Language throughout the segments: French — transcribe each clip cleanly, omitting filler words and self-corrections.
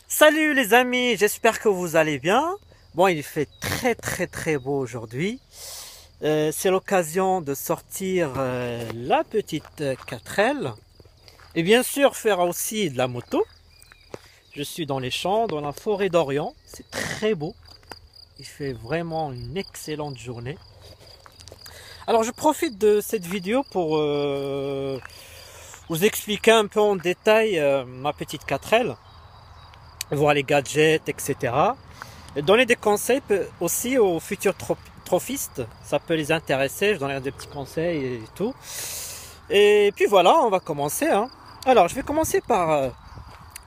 Salut les amis, j'espère que vous allez bien. Bon, il fait très beau aujourd'hui. C'est l'occasion de sortir la petite 4L. Et bien sûr faire aussi de la moto. Je suis dans les champs, dans la forêt d'Orient. C'est très beau. Il fait vraiment une excellente journée. Alors je profite de cette vidéo pour vous expliquer un peu en détail ma petite 4L. Voir les gadgets, etc. Et donner des conseils aussi aux futurs trophistes. Ça peut les intéresser, je donnerai des petits conseils et tout. Et puis voilà, on va commencer. Alors je vais commencer par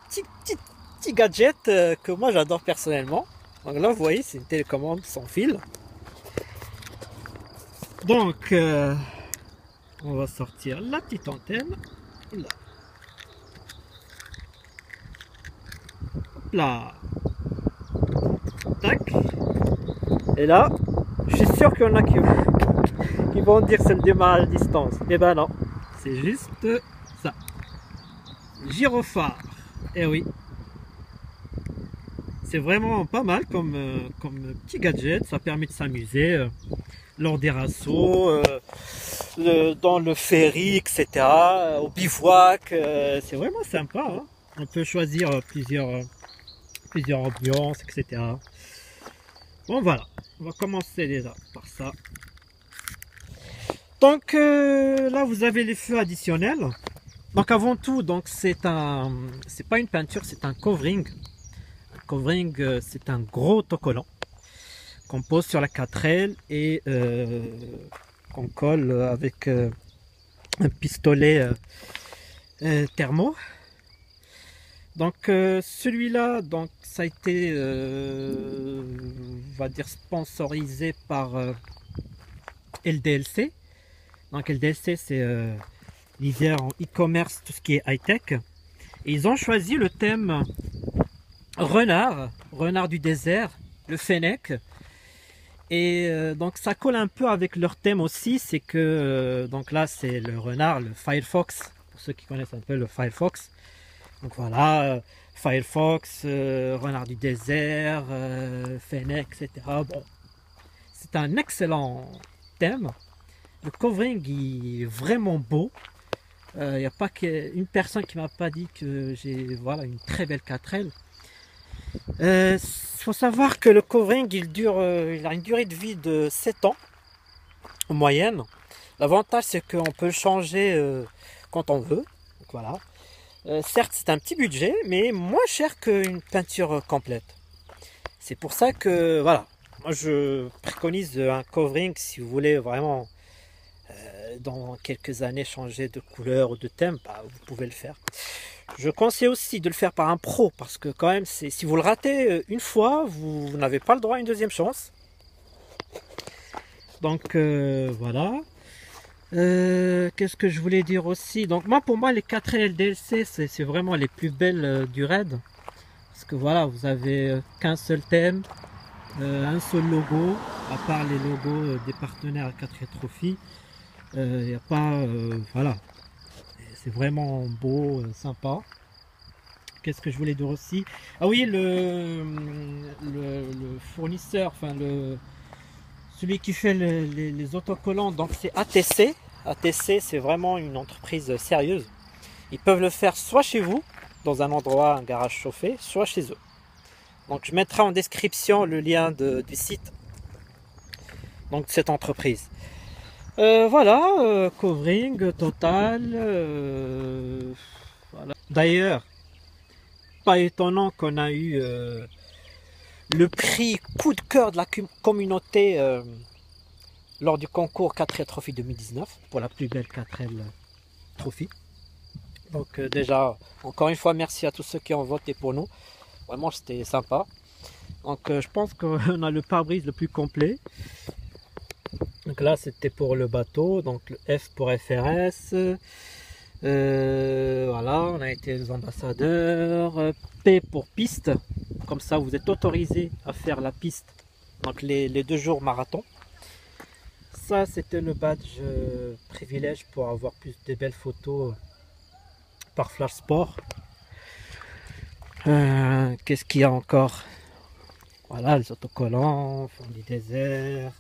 petit gadget que moi j'adore personnellement. Donc là vous voyez, c'est une télécommande sans fil. Donc on va sortir la petite antenne. Là. Là. Tac. Et là, je suis sûr qu'il y en a qui vont dire que c'est le démarrage à distance. Et ben non, c'est juste ça. Gyrophare. Et oui. C'est vraiment pas mal comme petit gadget. Ça permet de s'amuser lors des rassauts, dans le ferry, etc. Au bivouac. C'est vraiment sympa. Hein. On peut choisir plusieurs ambiances, etc. Bon voilà, on va commencer déjà par ça. Donc là vous avez les feux additionnels. Donc avant tout, donc c'est pas une peinture, c'est un covering. Un covering, c'est un gros autocollant qu'on pose sur la 4L et qu'on colle avec un pistolet thermo. Donc celui-là, donc ça a été, on va dire, sponsorisé par LDLC. Donc LDLC, c'est leader en e-commerce, tout ce qui est high-tech. Et ils ont choisi le thème renard du désert, le fennec. Et donc ça colle un peu avec leur thème aussi, c'est que donc là c'est le renard, le Firefox, pour ceux qui connaissent un peu le Firefox. Donc voilà, Firefox, renard du désert, fennec, etc. Bon, c'est un excellent thème. Le covering il est vraiment beau. Il n'y a pas qu'une personne qui m'a pas dit que j'ai voilà une très belle 4L. Faut savoir que le covering il a une durée de vie de 7 ans en moyenne. L'avantage c'est qu'on peut le changer quand on veut. Donc voilà. Certes c'est un petit budget mais moins cher qu'une peinture complète. C'est pour ça que voilà, moi je préconise un covering si vous voulez vraiment dans quelques années changer de couleur ou de thème, bah, vous pouvez le faire. Je conseille aussi de le faire par un pro parce que quand même si vous le ratez une fois, vous n'avez pas le droit à une deuxième chance. Donc voilà. Qu'est-ce que je voulais dire aussi? Donc moi pour moi les 4L LDLC c'est vraiment les plus belles du raid. Parce que voilà, vous avez qu'un seul thème, un seul logo, à part les logos des partenaires à 4L Trophy. Il n'y a pas... voilà. C'est vraiment beau, sympa. Qu'est-ce que je voulais dire aussi? Ah oui, le fournisseur, enfin celui qui fait les autocollants, donc c'est ATC. ATC, c'est vraiment une entreprise sérieuse. Ils peuvent le faire soit chez vous, dans un endroit, un garage chauffé, soit chez eux. Donc je mettrai en description le lien du site donc de cette entreprise. Voilà, covering total. Voilà. D'ailleurs, pas étonnant qu'on a eu le prix coup de cœur de la communauté lors du concours 4L Trophy 2019 pour la plus belle 4L Trophy. Donc déjà, encore une fois, merci à tous ceux qui ont voté pour nous. Vraiment, c'était sympa. Donc je pense qu'on a le pare-brise le plus complet. Donc là, c'était pour le bateau. Donc le F pour FRS. Voilà, on a été les ambassadeurs. P pour piste. Comme ça, vous êtes autorisé à faire la piste. Donc les 2 jours marathon. ça, c'était le badge privilège pour avoir plus de belles photos par Flash Sport. Qu'est-ce qu'il y a encore? Voilà, les autocollants, fond du désert,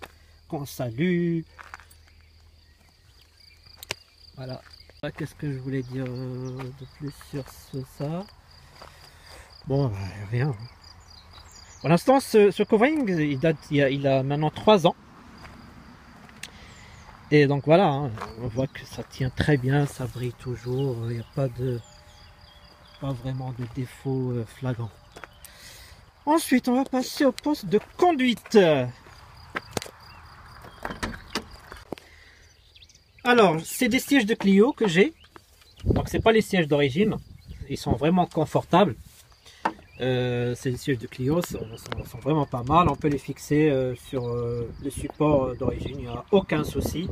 qu'on salue. Voilà. Qu'est-ce que je voulais dire de plus sur ça? Bon, rien. Pour l'instant, ce covering, il a maintenant 3 ans. Et donc voilà, hein, on voit que ça tient très bien, ça brille toujours, il n'y a pas vraiment de défaut flagrant. Ensuite, on va passer au poste de conduite. Alors, c'est des sièges de Clio que j'ai. Donc, c'est pas les sièges d'origine. Ils sont vraiment confortables. C'est des sièges de Clio, sont vraiment pas mal. On peut les fixer sur le support d'origine, il n'y a aucun souci.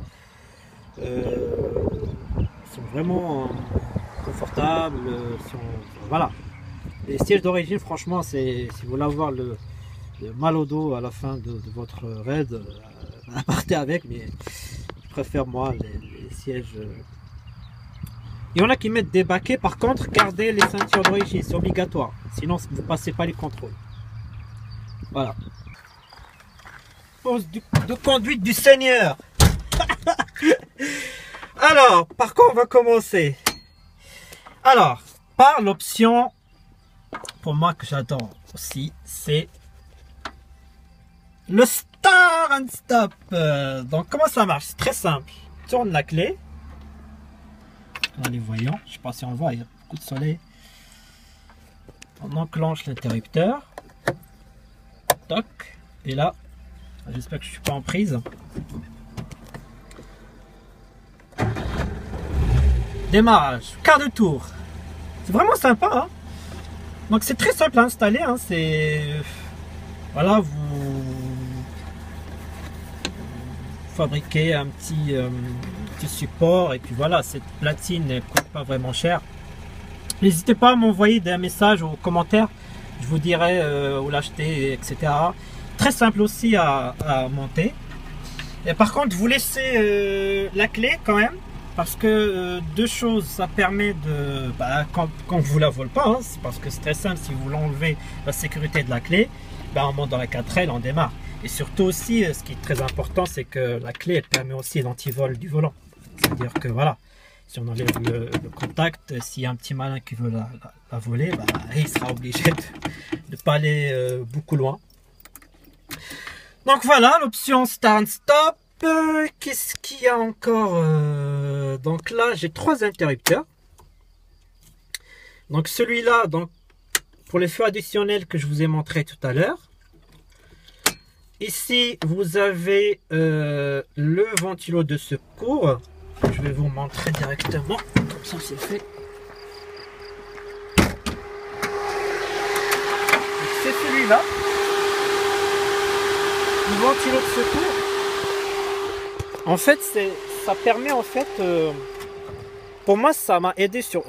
Ils sont vraiment confortables. Voilà. Les sièges d'origine, franchement, si vous voulez avoir le mal au dos à la fin de votre raid, partez avec, mais je préfère moi les sièges. Il y en a qui mettent des baquets, par contre, gardez les ceintures d'origine, c'est obligatoire, sinon vous ne passez pas les contrôles. Voilà. Pose de conduite du Seigneur. Alors, par quoi on va commencer? Alors, par l'option, pour moi que j'adore aussi, c'est le Start and Stop. Donc, comment ça marche? C'est très simple. Tu tournes la clé. Là, les voyants, je ne sais pas si on voit, il y a beaucoup de soleil. On enclenche l'interrupteur. Toc. Et là, j'espère que je ne suis pas en prise. Démarrage, quart de tour. C'est vraiment sympa, hein. Donc c'est très simple à installer, hein. Voilà, vous fabriquez un petit support et puis voilà, cette platine ne coûte pas vraiment cher. N'hésitez pas à m'envoyer des messages ou commentaires, je vous dirai où l'acheter, etc. Très simple aussi à monter. Et par contre, vous laissez la clé quand même. Parce que deux choses, ça permet de, quand on ne vous la vole pas, hein, c'est parce que c'est très simple, si vous l'enlevez la sécurité de la clé, on monte dans la 4L, on démarre. Et surtout aussi, ce qui est très important, c'est que la clé elle permet aussi l'antivol du volant. C'est-à-dire que voilà, si on enlève le contact, s'il y a un petit malin qui veut la voler, il sera obligé de ne pas aller beaucoup loin. Donc voilà, l'option Start and Stop. Qu'est-ce qu'il y a encore? Donc là, j'ai 3 interrupteurs. Donc celui-là, pour les feux additionnels que je vous ai montré tout à l'heure. Ici, vous avez le ventilo de secours. Je vais vous montrer directement. Comme ça, c'est fait. C'est celui-là. Le ventilo de secours. En fait, ça permet en fait, pour moi, ça m'a aidé sur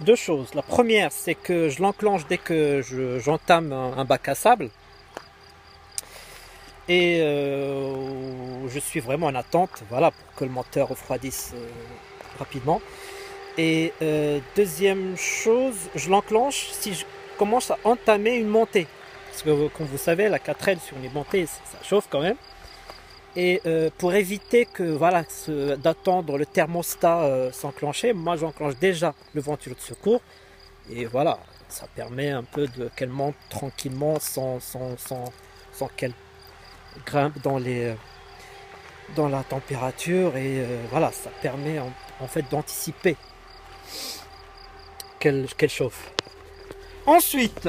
2 choses. La première, c'est que je l'enclenche dès que j'entame un bac à sable. Et je suis vraiment en attente, voilà, pour que le moteur refroidisse rapidement. Et deuxième chose, je l'enclenche si je commence à entamer une montée. Parce que comme vous savez, la 4L sur les montées, ça chauffe quand même. Et pour éviter que voilà d'attendre le thermostat s'enclencher, moi j'enclenche déjà le ventilo de secours. Et voilà, ça permet un peu qu'elle monte tranquillement sans qu'elle grimpe dans la température. Et voilà, ça permet en fait d'anticiper qu'elle chauffe. Ensuite,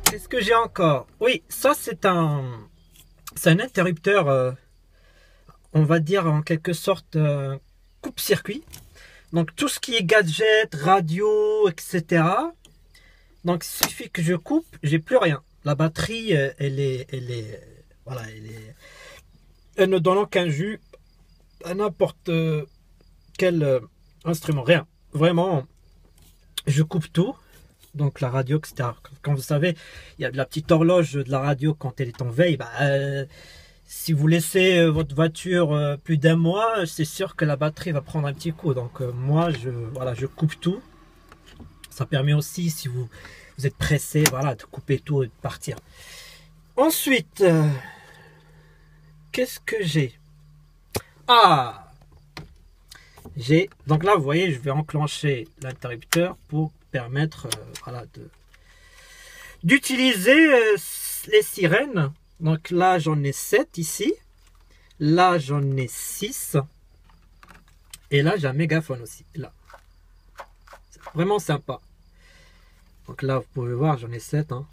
qu'est-ce que j'ai encore? Oui, ça c'est un interrupteur, on va dire en quelque sorte coupe-circuit. Donc tout ce qui est gadget, radio, etc. Donc il suffit que je coupe, j'ai plus rien. La batterie, elle ne donne aucun jus à n'importe quel instrument, rien. Vraiment, je coupe tout. Donc la radio, etc. Comme vous savez, il y a la petite horloge de la radio quand elle est en veille. Si vous laissez votre voiture plus d'un mois, c'est sûr que la batterie va prendre un petit coup. Donc moi, je coupe tout. Ça permet aussi, si vous êtes pressé, voilà, de couper tout et de partir. Ensuite, qu'est-ce que j'ai? Donc là, vous voyez, je vais enclencher l'interrupteur pour permettre voilà, d'utiliser les sirènes. Donc là, j'en ai 7 ici. Là, j'en ai 6. Et là, j'ai un mégaphone aussi. Là. C'est vraiment sympa. Donc là, vous pouvez voir, j'en ai 7. Hein.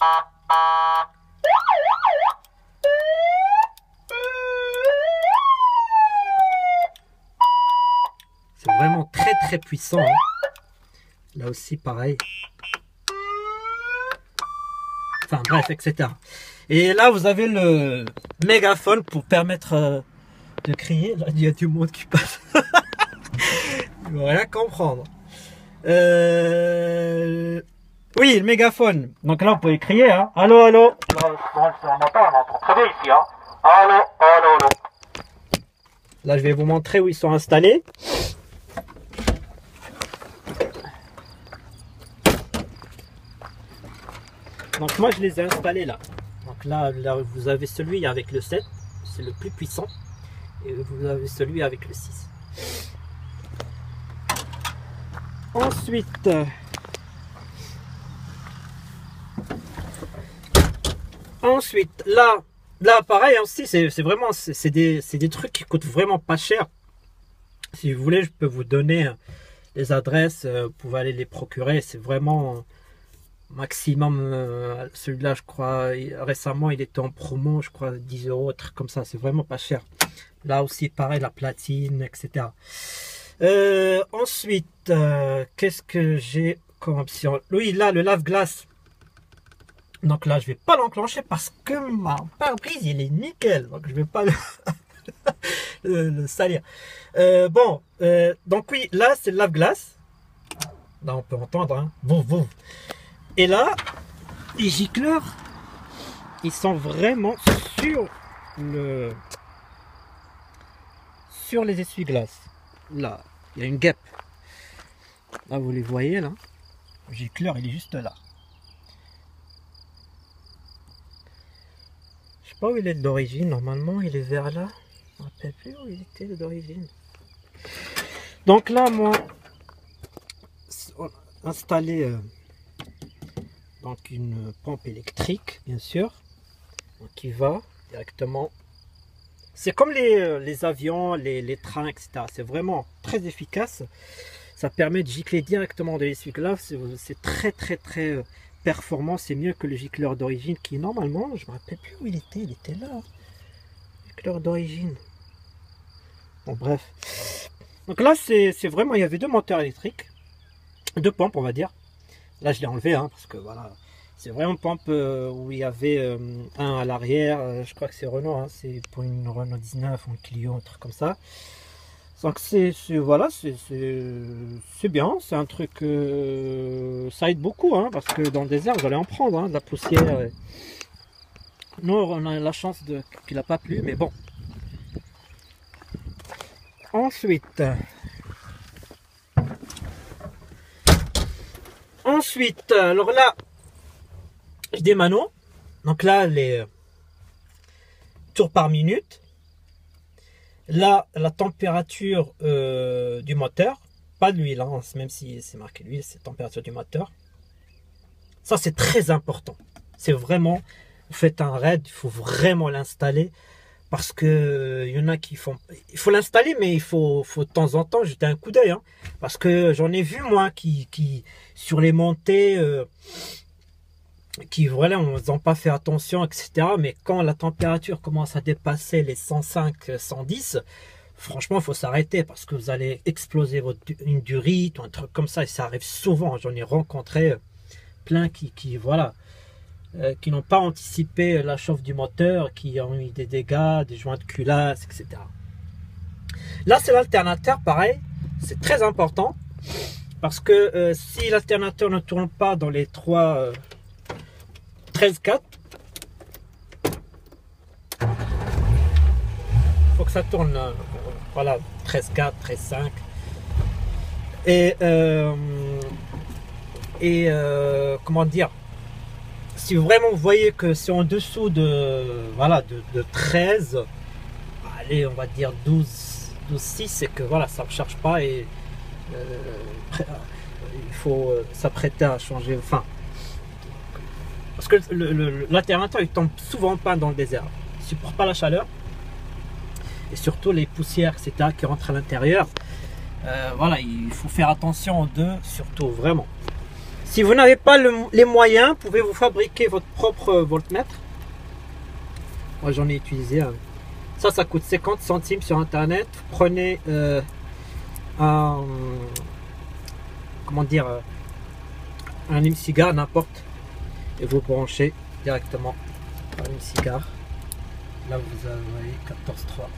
C'est vraiment très très puissant. Hein. Là aussi, pareil. Enfin bref, etc. Et là, vous avez le mégaphone pour permettre de crier. Là, il y a du monde qui passe. Ils vont rien comprendre. Oui, le mégaphone. Donc là, vous pouvez crier. Hein. Allô, allô. On entend très bien ici. Hein. Allô, allô, allô. Là, je vais vous montrer où ils sont installés. Donc moi, je les ai installés là. Donc là, vous avez celui avec le 7. C'est le plus puissant. Et vous avez celui avec le 6. Ensuite, là pareil aussi, c'est vraiment, c'est des trucs qui coûtent vraiment pas cher. Si vous voulez, je peux vous donner les adresses, vous pouvez aller les procurer. C'est vraiment maximum, celui-là, je crois, récemment, il était en promo, je crois, 10 €, un truc comme ça. C'est vraiment pas cher. Là aussi, pareil, la platine, etc. Ensuite, qu'est-ce que j'ai comme option? Oui, là, le lave-glace. Donc là, je vais pas l'enclencher parce que ma pare-brise, il est nickel. Donc je vais pas le salir. Donc oui, là, c'est le lave-glace. Là, on peut entendre. Hein. Boum, boum. Et là, les gicleurs, ils sont vraiment sur les essuie-glaces. Là, il y a une guêpe. Là, vous les voyez, là. Le gicleur, il est juste là. Je sais pas où il est d'origine. Normalement, il est vers là. Je ne me rappelle plus où il était d'origine. Donc là, moi, installé donc une pompe électrique, bien sûr, donc qui va directement. C'est comme les avions, les trains, etc. C'est vraiment très efficace. Ça permet de gicler directement de l'essuie-glace. C'est très très très performant. C'est mieux que le gicleur d'origine qui normalement, je ne me rappelle plus où il était. Il était là. Gicleur d'origine. Bon bref. Donc là c'est vraiment, il y avait deux moteurs électriques. Deux pompes on va dire. Là je l'ai enlevé hein, parce que voilà. C'est vraiment une pompe où il y avait un à l'arrière. Je crois que c'est Renault. Hein, c'est pour une Renault 19 ou une Clio, un truc comme ça. Donc voilà, c'est bien, c'est un truc, ça aide beaucoup, hein, parce que dans le désert, vous allez en prendre, hein, de la poussière. Nous, on a la chance qu'il n'a pas plu, mais bon. Ensuite, alors là, j'ai des manos. Donc là, les tours par minute. Là, la température du moteur, pas de l'huile, hein, même si c'est marqué l'huile, c'est la température du moteur. Ça, c'est très important. C'est vraiment, vous faites un raid, il faut vraiment l'installer. Parce que il y en a qui font... Il faut l'installer, mais il faut de temps en temps jeter un coup d'œil. Hein, parce que j'en ai vu, moi, qui sur les montées... qui voilà, on n'ont pas fait attention, etc. Mais quand la température commence à dépasser les 105, 110, franchement, il faut s'arrêter parce que vous allez exploser une durite ou un truc comme ça. Et ça arrive souvent. J'en ai rencontré plein qui voilà, qui n'ont pas anticipé la chauffe du moteur, qui ont eu des dégâts, des joints de culasse, etc. Là, c'est l'alternateur, pareil. C'est très important. Parce que si l'alternateur ne tourne pas dans les 3 13-4, faut que ça tourne voilà 13-4, 13-5. Comment dire, si vraiment vous voyez que c'est en dessous de voilà de 13, allez on va dire 12-6, c'est que voilà ça ne charge pas et il faut s'apprêter à changer, enfin parce que l'alternateur il tombe souvent pas dans le désert, il ne supporte pas la chaleur et surtout les poussières etc qui rentrent à l'intérieur. Voilà, il faut faire attention aux deux, surtout vraiment. Si vous n'avez pas les moyens, pouvez-vous fabriquer votre propre voltmètre. Moi j'en ai utilisé un. Ça coûte 50 centimes sur internet. Vous prenez un allume-cigare n'importe et vous branchez directement l'allume-cigare. Là vous avez 14,3.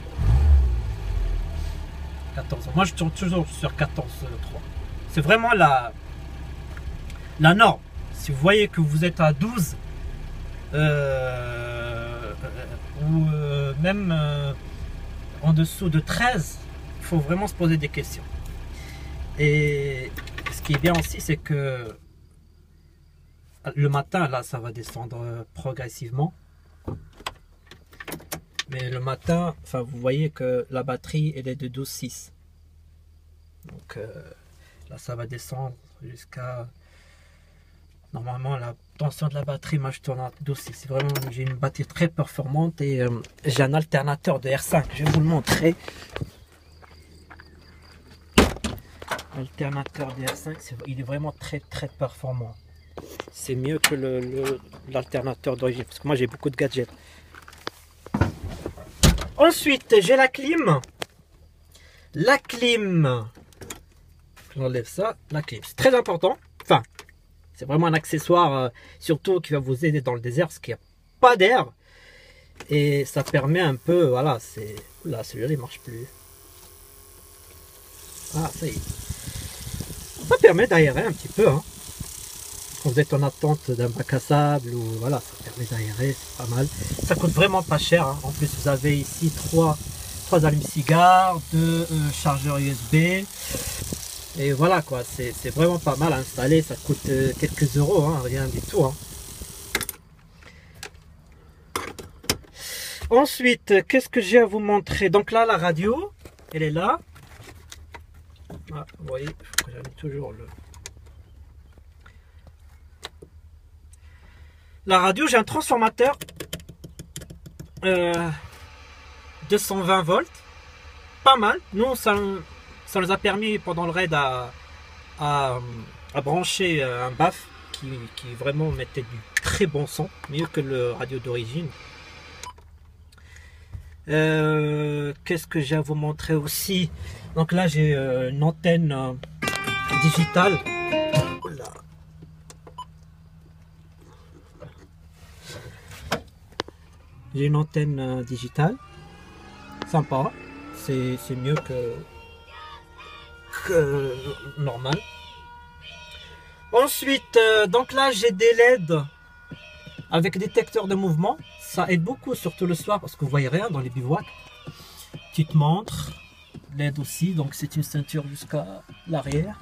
14. Moi je tourne toujours sur 14,3. C'est vraiment la norme. Si vous voyez que vous êtes à 12 ou même en dessous de 13, il faut vraiment se poser des questions. Et ce qui est bien aussi, c'est que le matin, là, ça va descendre progressivement. Mais le matin, enfin, vous voyez que la batterie, elle est de 12,6. Donc là, ça va descendre jusqu'à... Normalement, la tension de la batterie, moi, je tourne à 12,6. C'est vraiment, j'ai une batterie très performante et j'ai un alternateur de R5. Je vais vous le montrer. L'alternateur de R5, il est vraiment très, très performant. C'est mieux que l'alternateur d'origine, parce que moi, j'ai beaucoup de gadgets. Ensuite, j'ai la clim. La clim. J'enlève ça. La clim, c'est très important. Enfin, c'est vraiment un accessoire, surtout qui va vous aider dans le désert, parce qu'il n'y a pas d'air. Et ça permet un peu, voilà, c'est... Là, celui-là, il ne marche plus. Ah, ça y est. Ça permet d'aérer un petit peu, hein. Quand vous êtes en attente d'un bac à sable, ou voilà, ça permet d'aérer, c'est pas mal. Ça coûte vraiment pas cher, hein. En plus, vous avez ici 3 allumes-cigares, 2 chargeurs USB. Et voilà quoi, c'est vraiment pas mal à installer, ça coûte quelques euros, hein, rien du tout. Hein. Ensuite, qu'est-ce que j'ai à vous montrer? Donc là, la radio, elle est là. Ah, vous voyez, j'avais toujours le... La radio, j'ai un transformateur 220 volts, pas mal. Nous, ça nous a permis pendant le raid à brancher un BAF qui vraiment mettait du très bon son, mieux que le radio d'origine. Qu'est-ce que j'ai à vous montrer aussi? Donc là j'ai une antenne digitale. J'ai une antenne digitale, sympa, c'est mieux que normal. Ensuite, donc là j'ai des LED avec détecteur de mouvement, ça aide beaucoup, surtout le soir parce que vous voyez rien dans les bivouacs. Petite montre, LED aussi, donc c'est une ceinture jusqu'à l'arrière.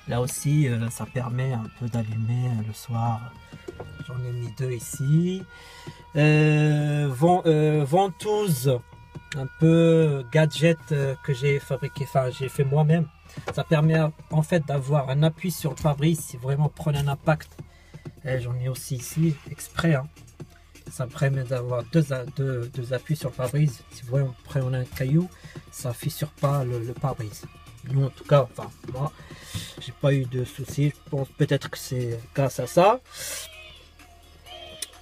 Là aussi, ça permet un peu d'allumer le soir. J'en ai mis 2 ici. Ventouse, un peu gadget que j'ai fabriqué, enfin j'ai fait moi-même. Ça permet en fait d'avoir un appui sur le pare-brise si vraiment prenez un impact. J'en ai aussi ici exprès. Hein. Ça permet d'avoir deux appuis sur le pare-brise. Si vous voyez, on prend un caillou, ça ne fissure pas le pare-brise. Nous en tout cas, enfin moi, j'ai pas eu de soucis. Je pense peut-être que c'est grâce à ça.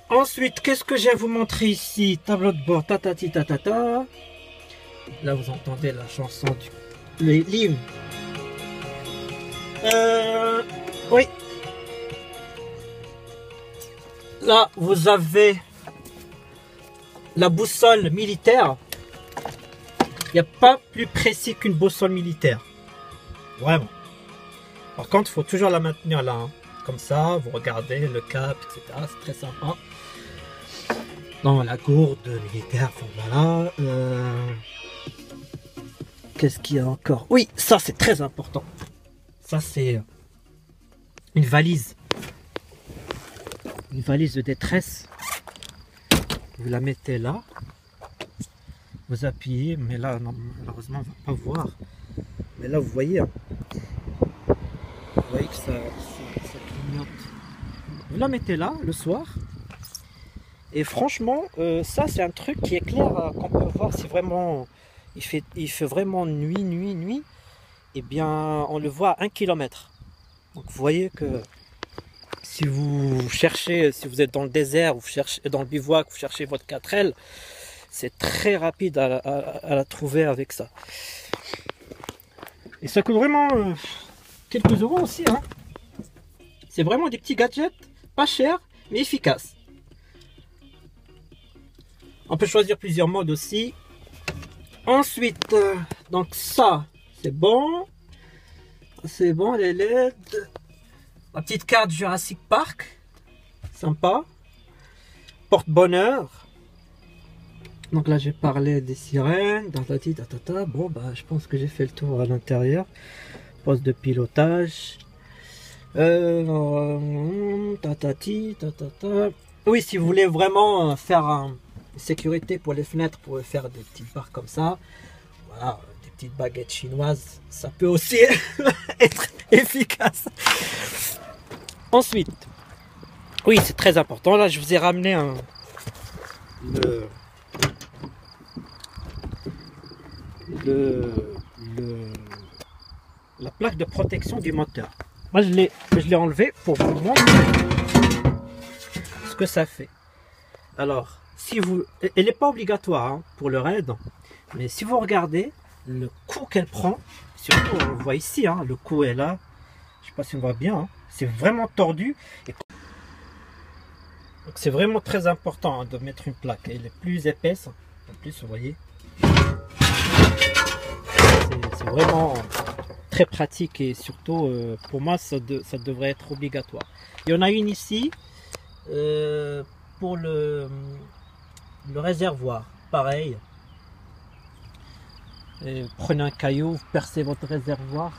Ensuite, qu'est-ce que j'ai à vous montrer ici? Tableau de bord, tatati tatata. Là, vous entendez la chanson du l'hymne. Oui. Là, vous avez la boussole militaire. Il n'y a pas plus précis qu'une boussole militaire. Vraiment. Par contre, il faut toujours la maintenir là, hein. Comme ça, vous regardez le cap, etc. C'est très sympa. Dans la gourde militaire, enfin, voilà. Qu'est-ce qu'il y a encore? Oui, ça c'est très important. Ça c'est une valise. Une valise de détresse. Vous la mettez là. Vous appuyez, mais là, non, malheureusement, on ne va pas voir. Mais là, vous voyez, hein. Vous voyez que ça clignote. Vous la mettez là, le soir. Et franchement, ça, c'est un truc qui est clair, qu'on peut voir si vraiment il fait vraiment nuit. Eh bien, on le voit à 1 km. Donc, vous voyez que si vous cherchez, si vous êtes dans le désert, vous cherchez dans le bivouac, vous cherchez votre 4L, c'est très rapide à la trouver avec ça. Et ça coûte vraiment quelques euros aussi, hein. C'est vraiment des petits gadgets, pas chers, mais efficaces. On peut choisir plusieurs modes aussi. Ensuite, donc ça, c'est bon. C'est bon, les LED. La petite carte Jurassic Park. Sympa. Porte-bonheur. Donc là, j'ai parlé des sirènes. Tatata. Bon, bah, je pense que j'ai fait le tour à l'intérieur. Poste de pilotage. Tatati. Oui, si vous voulez vraiment faire une sécurité pour les fenêtres, pour faire des petites barres comme ça. Voilà, des petites baguettes chinoises. Ça peut aussi être efficace. Ensuite, oui, c'est très important. Là, je vous ai ramené la plaque de protection du moteur. Moi, je l'ai enlevé pour vous montrer ce que ça fait. Alors, si vous, elle n'est pas obligatoire, hein, pour le raid, mais si vous regardez le coup qu'elle prend, surtout on le voit ici, hein, le coup est là. Je sais pas si on voit bien, hein, c'est vraiment tordu. Donc c'est vraiment très important, hein, de mettre une plaque. Elle est plus épaisse. En plus, vous voyez, c'est vraiment très pratique et surtout pour moi ça devrait être obligatoire. Il y en a une ici pour le réservoir, pareil. Et prenez un caillou, vous percez votre réservoir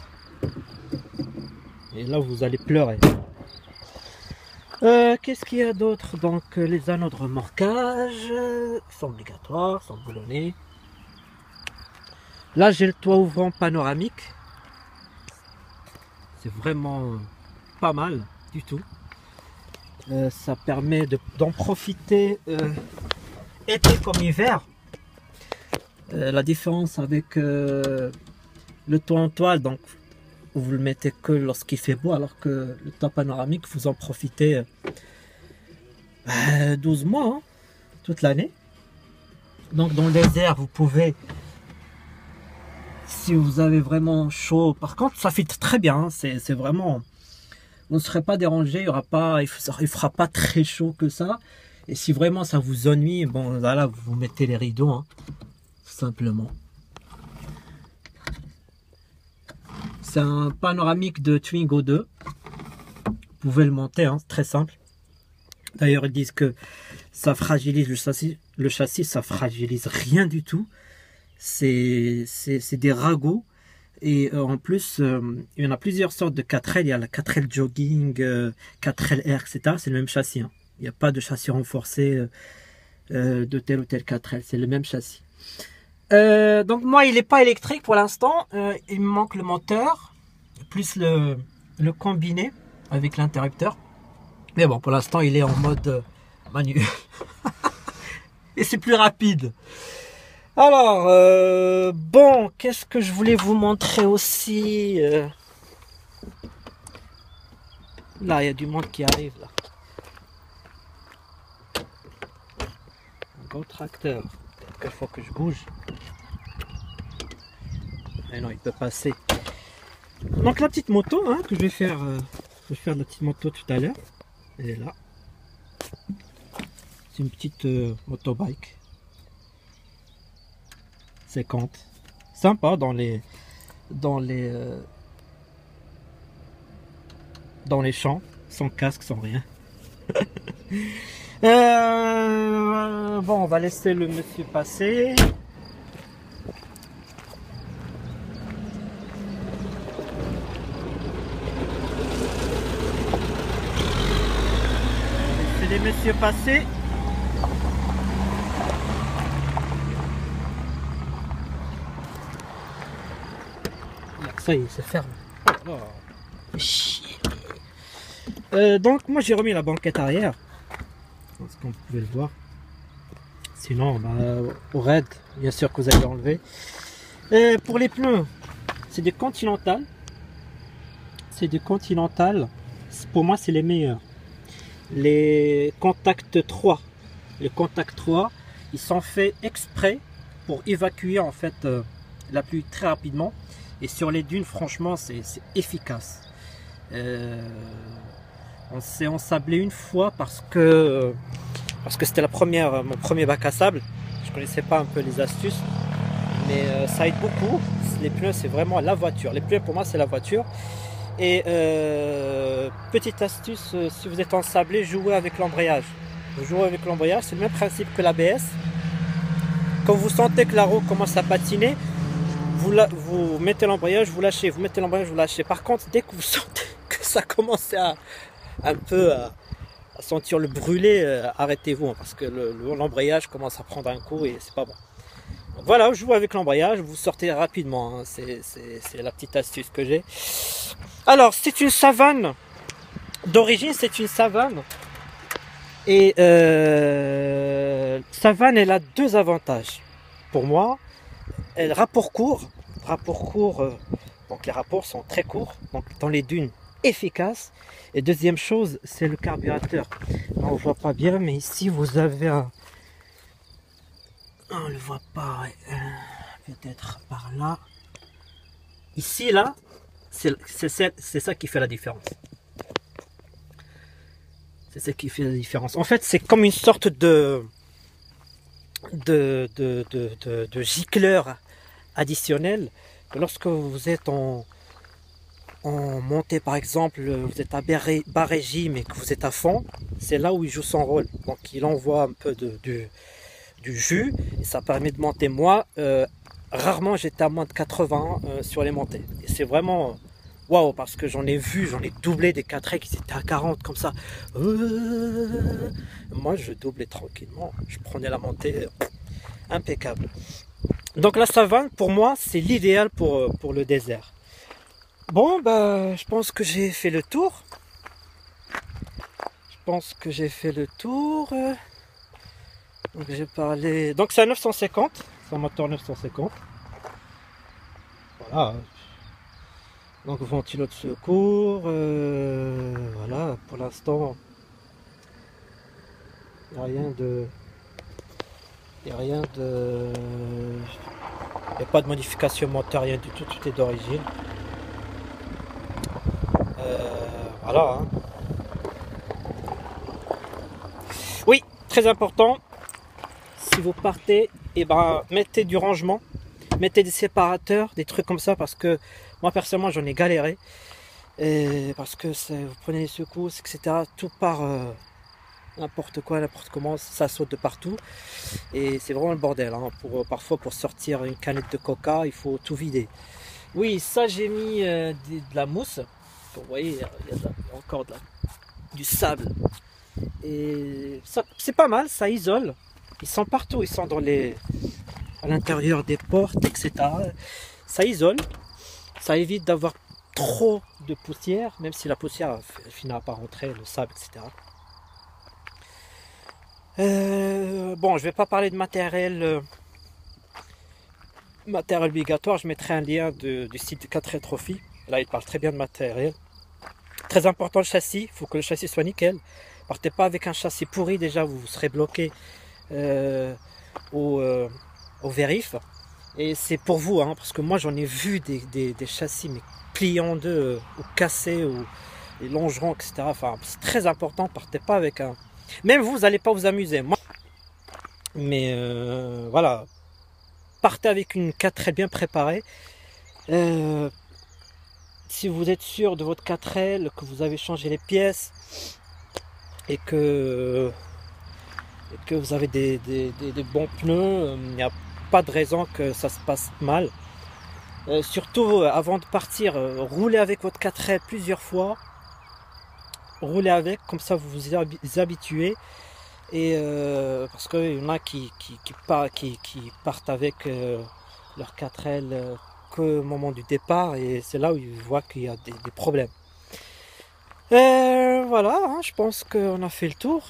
et là vous allez pleurer. Qu'est-ce qu'il y a d'autre? Donc les anneaux de remorquage sont obligatoires, sont boulonnés. Là j'ai le toit ouvrant panoramique. C'est vraiment pas mal du tout. Ça permet d'en profiter été comme hiver. La différence avec le toit en toile, donc vous le mettez que lorsqu'il fait beau, alors que le toit panoramique, vous en profitez 12 mois, hein, toute l'année. Donc dans le désert, vous pouvez, si vous avez vraiment chaud, par contre ça filtre très bien, hein, c'est vraiment, vous ne serez pas dérangé, il fera pas très chaud que ça. Et si vraiment ça vous ennuie, bon voilà, vous mettez les rideaux, hein, tout simplement. C'est un panoramique de Twingo 2. Vous pouvez le monter, hein, c'est très simple. D'ailleurs, ils disent que ça fragilise le châssis, ça fragilise rien du tout. C'est des ragots. Et en plus, il y en a plusieurs sortes de 4L. Il y a la 4L Jogging, 4LR, etc. C'est le même châssis, hein. Il n'y a pas de châssis renforcé de tel ou tel 4L. C'est le même châssis. Donc moi, il n'est pas électrique pour l'instant. Il me manque le moteur, plus le combiné avec l'interrupteur. Mais bon, pour l'instant, il est en mode manuel. Et c'est plus rapide. Alors, bon, qu'est-ce que je voulais vous montrer aussi Là, il y a du monde qui arrive, là. Un gros tracteur. Il faut que je bouge. Mais non, il peut passer. Donc la petite moto, hein, que je vais faire de la petite moto tout à l'heure. Elle est là. C'est une petite motobike. 50. Sympa dans les dans les champs, sans casque, sans rien. Bon, on va laisser le monsieur passer. Laissez les messieurs passer. Ça y est, c'est ferme. Oh, chier. Donc moi j'ai remis la banquette arrière. Parce qu'on pouvait le voir. Sinon, bah, au raid, bien sûr que vous allez enlever. Pour les pneus, c'est des Continental. C'est des Continental. Pour moi, c'est les meilleurs. Les Contact 3. Les Contact 3, ils sont faits exprès pour évacuer en fait la pluie très rapidement. Et sur les dunes, franchement, c'est efficace. On s'est ensablé une fois parce que c'était mon premier bac à sable. Je connaissais pas un peu les astuces, mais ça aide beaucoup. Les pneus, c'est vraiment la voiture. Les pneus, pour moi, c'est la voiture. Et petite astuce, si vous êtes ensablé, jouez avec l'embrayage. Jouez avec l'embrayage, c'est le même principe que l'ABS. Quand vous sentez que la roue commence à patiner, vous mettez l'embrayage, vous lâchez, vous mettez l'embrayage, vous lâchez. Par contre, dès que vous sentez que ça commence à sentir le brûler, arrêtez-vous, hein, parce que l'embrayage commence à prendre un coup et c'est pas bon. Donc voilà, je joue avec l'embrayage, vous sortez rapidement, hein, c'est la petite astuce que j'ai. Alors, c'est une Savane, d'origine c'est une Savane, et Savane, elle a deux avantages pour moi. Rapport court, donc les rapports sont très courts, donc dans les dunes, efficace. Et deuxième chose, c'est le carburateur. On ne voit pas bien, mais ici vous avez un... On le voit pas, peut-être par là. Ici, là, c'est ça qui fait la différence. C'est ça qui fait la différence. En fait, c'est comme une sorte de gicleur additionnel. Lorsque vous êtes en montée, par exemple, vous êtes à bas régime et que vous êtes à fond, c'est là où il joue son rôle. Donc il envoie un peu du jus et ça permet de monter. Moi, rarement j'étais à moins de 80 sur les montées. Et c'est vraiment waouh, parce que j'en ai doublé des 4 qui étaient à 40 comme ça. Moi je doublais tranquillement, je prenais la montée impeccable. Donc la Savane, pour moi, c'est l'idéal pour le désert. Bon, bah, je pense que j'ai fait le tour. Donc j'ai parlé... Donc c'est un 950, c'est un moteur 950. Voilà. Donc ventilo de secours. Voilà, pour l'instant, il n'y a rien de... Il n'y a pas de modification moteur, rien du tout, tout est d'origine. Voilà. Hein. Oui, très important, si vous partez, et mettez du rangement, mettez des séparateurs, des trucs comme ça, parce que moi personnellement j'en ai galéré. Parce que vous prenez les secousses, etc. Tout part n'importe quoi, n'importe comment, ça saute de partout. Et c'est vraiment le bordel. Hein. Parfois pour sortir une canette de coca, il faut tout vider. Oui, ça j'ai mis de la mousse. Vous voyez, il y a encore du sable. Et c'est pas mal, ça isole. Ils sont partout, ils sont à l'intérieur des portes, etc. Ça isole, ça évite d'avoir trop de poussière, même si la poussière elle finira par rentrer, le sable, etc. Bon, je vais pas parler de matériel obligatoire, je mettrai un lien du site de 4 Trophy. Là, il parle très bien de matériel. Très important le châssis, il faut que le châssis soit nickel. Partez pas avec un châssis pourri, déjà vous serez bloqué au vérif. Et c'est pour vous, hein, parce que moi j'en ai vu des châssis mais pliés en deux, ou cassés, ou les longerons, etc. Enfin, c'est très important, partez pas avec un... Même vous n'allez pas vous amuser. Moi... Mais voilà, partez avec une 4 très bien préparée. si vous êtes sûr de votre 4L, que vous avez changé les pièces et que vous avez des bons pneus, il n'y a pas de raison que ça se passe mal. Surtout avant de partir, roulez avec votre 4L plusieurs fois. Roulez avec, comme ça vous vous habituez. Et parce qu'il y en a qui partent avec leur 4L qu'au moment du départ, et c'est là où ils voient qu'il y a des problèmes. Voilà, hein, je pense qu'on a fait le tour.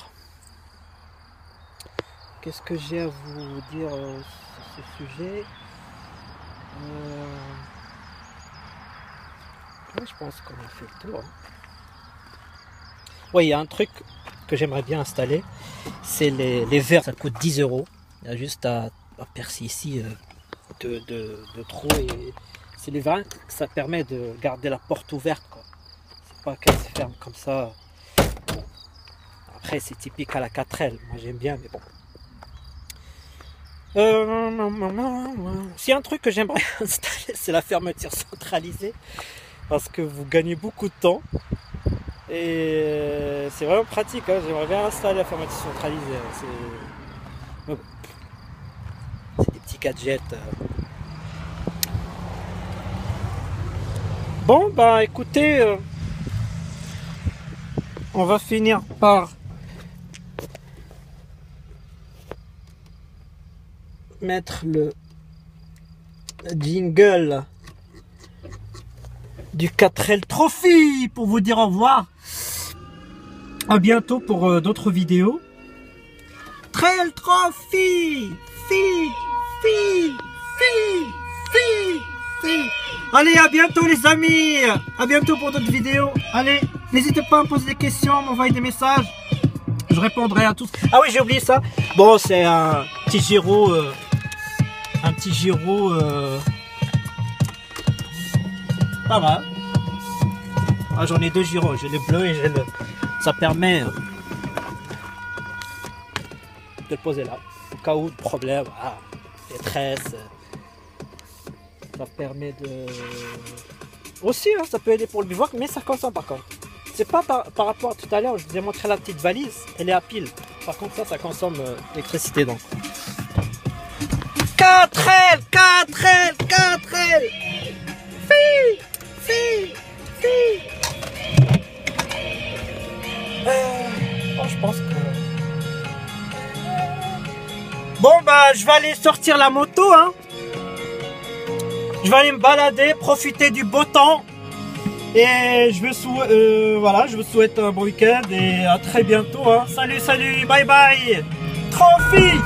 Qu'est-ce que j'ai à vous dire sur ce sujet? Ouais, je pense qu'on a fait le tour. Oui, il y a un truc que j'aimerais bien installer, c'est les verres. Ça coûte 10 €. Il y a juste à percer ici de trous, et c'est les verres que ça permet de garder la porte ouverte, quoi. C'est pas qu'elle se ferme comme ça. Bon. Après, c'est typique à la 4L. Moi, j'aime bien, mais bon. S'il y a un truc que j'aimerais installer, c'est la fermeture centralisée, parce que vous gagnez beaucoup de temps et c'est vraiment pratique, hein. J'aimerais bien installer la fermeture centralisée. C'est des petits gadgets. Bon, bah écoutez, on va finir par mettre le jingle du 4L Trophy pour vous dire au revoir. À bientôt pour d'autres vidéos. Trail Trophy, fi. Allez, à bientôt les amis. À bientôt pour d'autres vidéos. Allez, n'hésitez pas à me poser des questions, m'envoyer des messages. Je répondrai à tous. Ah oui, j'ai oublié ça. Bon, c'est un petit gyro. Pas mal. Ah, j'en ai deux gyros. J'ai le bleu et j'ai le. Ça permet de le poser là. Au cas où de problème, voilà, détresse. Ça permet de. Aussi, hein, ça peut aider pour le bivouac, mais ça consomme par contre. C'est pas par rapport à tout à l'heure, je vous ai montré la petite valise, elle est à pile. Par contre, ça consomme l'électricité donc. 4L. Fi. Bon, je pense que. Bon, bah, je vais aller sortir la moto, hein. Je vais aller me balader, profiter du beau temps. Et je vous souhaite un bon week-end et à très bientôt, hein. Salut, bye bye. Trophy.